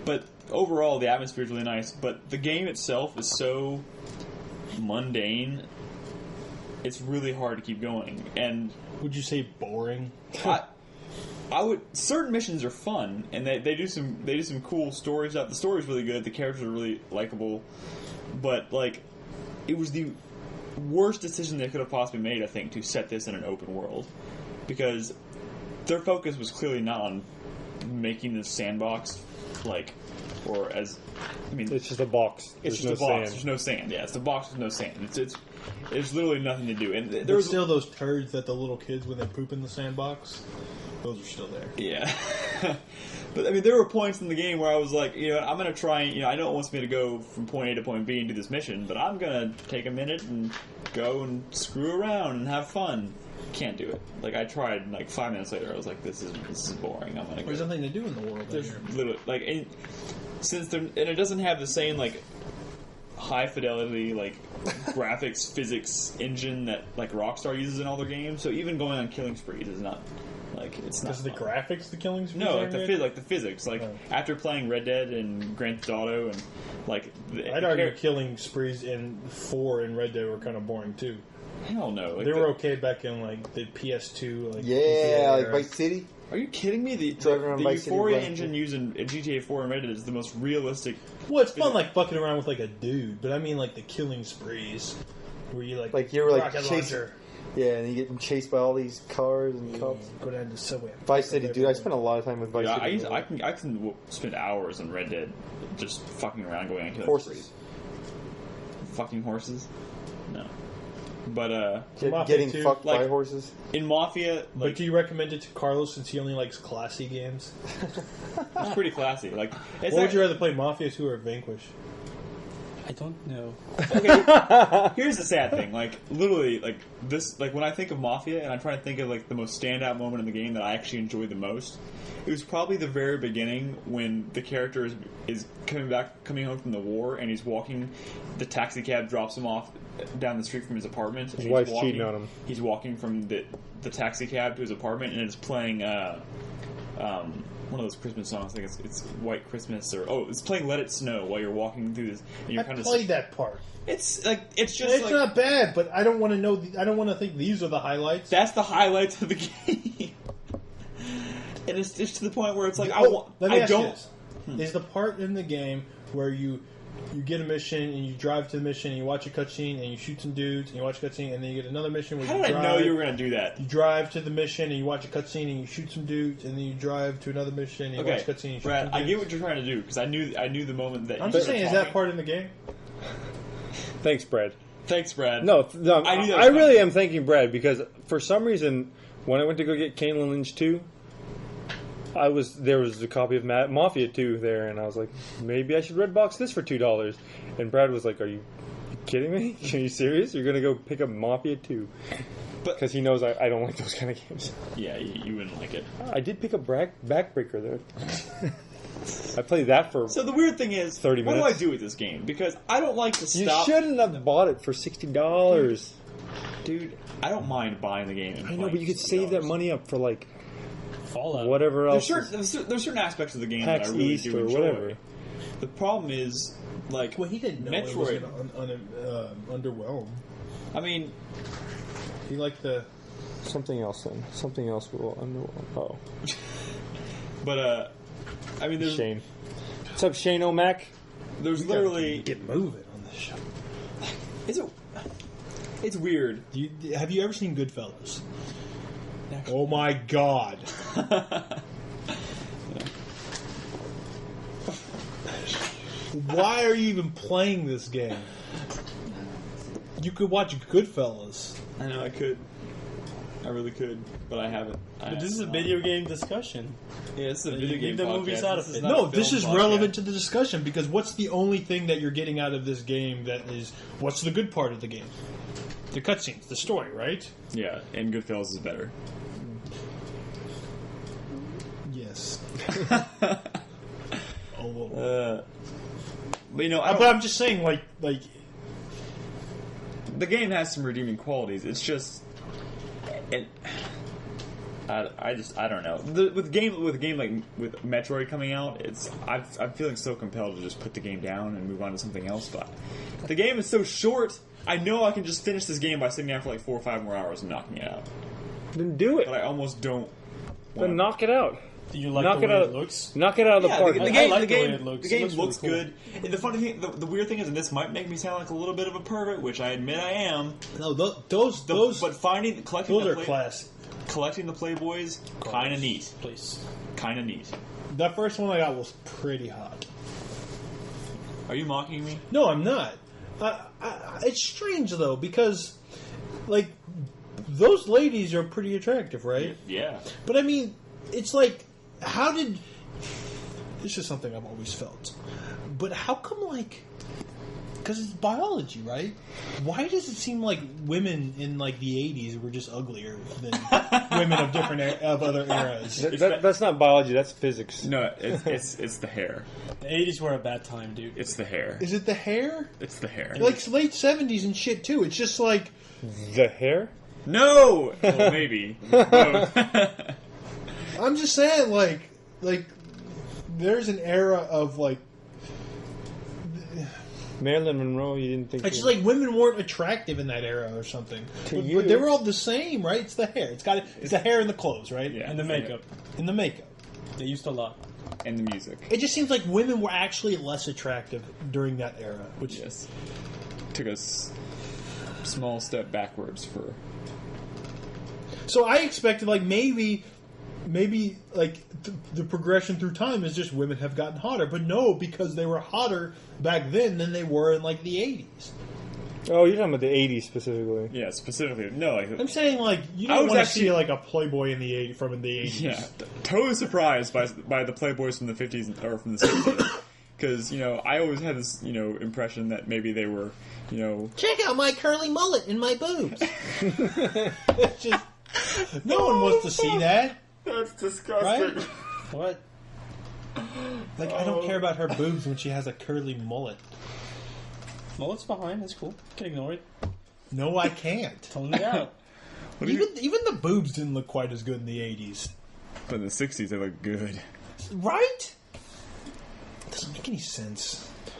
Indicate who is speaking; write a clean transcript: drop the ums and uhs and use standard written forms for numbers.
Speaker 1: But overall, the atmosphere is really nice. But the game itself is so mundane. It's really hard to keep going. And
Speaker 2: would you say boring?
Speaker 1: I would. Certain missions are fun, and they do some cool story stuff. The story's really good. The characters are really likable. But like, it was the worst decision they could have possibly made, I think, to set this in an open world, because their focus was clearly not on making this sandbox it's
Speaker 3: just a box.
Speaker 1: It's just a box. There's no sand. Yeah, it's a box with no sand. There's literally nothing to do. And
Speaker 2: there's still those turds that the little kids, when they poop in the sandbox, those are still there.
Speaker 1: Yeah. But I mean, there were points in the game where I was like, I'm going to try and, I know it wants me to go from point A to point B and do this mission, but I'm going to take a minute and go and screw around and have fun. Can't do it. Like, I tried, 5 minutes later, I was like, this is boring. I'm going to go.
Speaker 2: There's nothing to do in the world.
Speaker 1: There's literally, and it doesn't have the same, high fidelity, graphics, physics engine that, Rockstar uses in all their games, so even going on killing sprees is not... it's not.
Speaker 2: Because the graphics, the killing sprees.
Speaker 1: No, the physics. After playing Red Dead and Grand Theft Auto, and
Speaker 2: I'd argue killing sprees in 4 and Red Dead were kind of boring too.
Speaker 1: Hell no,
Speaker 2: they were okay back in the PS2.
Speaker 4: Vice City.
Speaker 1: Are you kidding me? The Euphoria engine used in GTA 4 and Red Dead is the most realistic.
Speaker 2: Well, it's fun fucking around with a dude, but I mean the killing sprees where you
Speaker 4: you're
Speaker 2: rocket launcher.
Speaker 4: Yeah, and you get chased by all these cars and cops.
Speaker 2: Go down to subway.
Speaker 4: Vice City, dude. I spent a lot of time with Vice City.
Speaker 1: I can spend hours on Red Dead just fucking around going on killing
Speaker 4: horses.
Speaker 1: Fucking horses? No. But
Speaker 4: getting fucked by horses
Speaker 1: in Mafia.
Speaker 2: But do you recommend it to Carlos since he only likes classy games?
Speaker 1: It's pretty classy. Would
Speaker 2: you rather play, Mafia 2 or Vanquish?
Speaker 3: I don't know.
Speaker 1: Okay, here's the sad thing. Literally, this. When I think of Mafia, and I'm trying to think of the most standout moment in the game that I actually enjoyed the most, it was probably the very beginning when the character is coming home from the war, and he's walking. The taxi cab drops him off down the street from his apartment.
Speaker 3: His wife's cheating on him.
Speaker 1: He's walking from the taxi cab to his apartment, and it's playing one of those Christmas songs. I think it's White Christmas, it's playing Let It Snow while you're walking through this. And you're
Speaker 2: played that part.
Speaker 1: It's just
Speaker 2: it's not bad, but I don't want to know. I don't want to think these are the highlights.
Speaker 1: That's the highlights of the game. And it's just to the point where it's
Speaker 2: Let me ask you this. Is the part in the game where you get a mission and you drive to the mission and you watch a cutscene and you shoot some dudes and you watch a cutscene and then you get another mission where
Speaker 1: I know you were going to do that?
Speaker 2: You drive to the mission and you watch a cutscene and you shoot some dudes and then you drive to another mission and you watch a cutscene and you shoot
Speaker 1: Brad,
Speaker 2: some dudes.
Speaker 1: I get what you're trying to do because I knew the moment that
Speaker 2: I'm just saying, is that part in the game?
Speaker 3: Thanks, Brad.
Speaker 1: No,
Speaker 3: I really am thanking Brad because for some reason when I went to go get Kane Lynch 2, there was a copy of Mafia 2 there, and I was like, maybe I should Redbox this for $2. And Brad was like, are you kidding me? Are you serious? You're going to go pick up Mafia 2? Because he knows I don't like those kind of games.
Speaker 1: Yeah, you wouldn't like it.
Speaker 3: I did pick up Backbreaker, though. I played that for
Speaker 1: So the weird thing is,
Speaker 3: 30 minutes.
Speaker 1: What do I do with this game? Because I don't like to stop...
Speaker 3: You shouldn't have bought it for $60.
Speaker 1: Dude, I don't mind buying the game.
Speaker 3: I know, but you could save that money up for
Speaker 1: Fallout.
Speaker 3: Whatever else.
Speaker 1: There's certain aspects of the game
Speaker 3: PAX
Speaker 1: that I really
Speaker 3: East
Speaker 1: do
Speaker 3: or
Speaker 1: enjoy.
Speaker 3: whatever.
Speaker 1: The problem is,
Speaker 2: well, he didn't know
Speaker 1: Metroid.
Speaker 2: It was going to underwhelm.
Speaker 1: I mean,
Speaker 2: he liked the
Speaker 3: something else. Then something else will underwhelm. Oh,
Speaker 1: but I mean, there's
Speaker 3: Shane. What's up, Shane O'Mac?
Speaker 1: There's literally
Speaker 2: get moving on this show.
Speaker 1: It's weird.
Speaker 2: Have you ever seen Goodfellas? Oh my God. Why are you even playing this game? You could watch Goodfellas.
Speaker 1: I know I could. I really could, but I haven't.
Speaker 5: But this is a video game discussion.
Speaker 1: Yeah, this is a video game
Speaker 5: the
Speaker 1: podcast.
Speaker 5: movies out of it.
Speaker 2: No, this is relevant to the discussion because what's the only thing that you're getting out of this game that is... What's the good part of the game? The cutscenes, the story, right?
Speaker 1: Yeah, and Goodfellas is better.
Speaker 2: Yes.
Speaker 1: But you know,
Speaker 2: but I'm just saying, like
Speaker 1: the game has some redeeming qualities. It's just, I don't know. With a game like with Metroid coming out, I'm feeling so compelled to just put the game down and move on to something else. But the game is so short. I know I can just finish this game by sitting down for like 4 or 5 more hours and knocking it out.
Speaker 3: Then do it.
Speaker 1: But I almost don't.
Speaker 3: Then knock it out.
Speaker 5: Do you like
Speaker 3: knock
Speaker 5: the way
Speaker 3: it
Speaker 5: looks?
Speaker 3: Knock it out of the park.
Speaker 5: the game
Speaker 1: The game looks
Speaker 5: really
Speaker 1: good. And the funny thing, the weird thing is, and this might make me sound like a little bit of a pervert, which I admit I am.
Speaker 2: No, those
Speaker 1: But collecting
Speaker 2: those are classic.
Speaker 1: Collecting the Playboys, kind of neat.
Speaker 5: Please.
Speaker 1: Kind of neat.
Speaker 2: That first one I got was pretty hot.
Speaker 1: Are you mocking me?
Speaker 2: No, I'm not. It's strange though because, like, those ladies are pretty attractive, right?
Speaker 1: Yeah.
Speaker 2: But I mean, it's like, how did? This is something I've always felt. But how come, like, because it's biology, right? Why does it seem like women in like the '80s were just uglier than women of other eras?
Speaker 3: That's not biology. That's physics.
Speaker 1: No, it's the hair.
Speaker 5: The 80s were a bad time, dude.
Speaker 1: It's the hair.
Speaker 2: Is it the hair?
Speaker 1: It's the hair.
Speaker 2: Like late '70s and shit too. It's just like
Speaker 3: the hair.
Speaker 1: No, well, maybe.
Speaker 2: I'm just saying, like there's an era of like.
Speaker 3: Marilyn Monroe, you didn't think...
Speaker 2: It's just like women weren't attractive in that era or something.
Speaker 3: But
Speaker 2: they were all the same, right? It's the hair. It's the hair and the clothes, right?
Speaker 1: Yeah.
Speaker 5: And the makeup.
Speaker 2: And the makeup.
Speaker 5: They used a lot.
Speaker 1: And the music.
Speaker 2: It just seems like women were actually less attractive during that era. Which
Speaker 1: Yes. Took a small step backwards for...
Speaker 2: So I expected, like, maybe like the progression through time is just women have gotten hotter, but no, because they were hotter back then than they were in like the 80s.
Speaker 3: Oh, you're talking about the 80s specifically.
Speaker 1: Yeah, specifically. No, like...
Speaker 2: I'm saying, like, you don't want to see like a Playboy in the 80s.
Speaker 1: Yeah, totally surprised by the Playboys from the 50s or from the 60s. Because, I always had this, impression that maybe they were,
Speaker 2: check out my curly mullet and my boobs. It's just, no one wants to see that.
Speaker 1: That's disgusting.
Speaker 2: Right? What? Like, I don't care about her boobs when she has a curly mullet.
Speaker 5: Mullet's behind. That's cool. You can ignore it.
Speaker 2: No, I can't.
Speaker 5: Tone it out.
Speaker 2: Even the boobs didn't look quite as good in the 80s.
Speaker 1: But in the 60s, they look good.
Speaker 2: Right? Doesn't make any sense.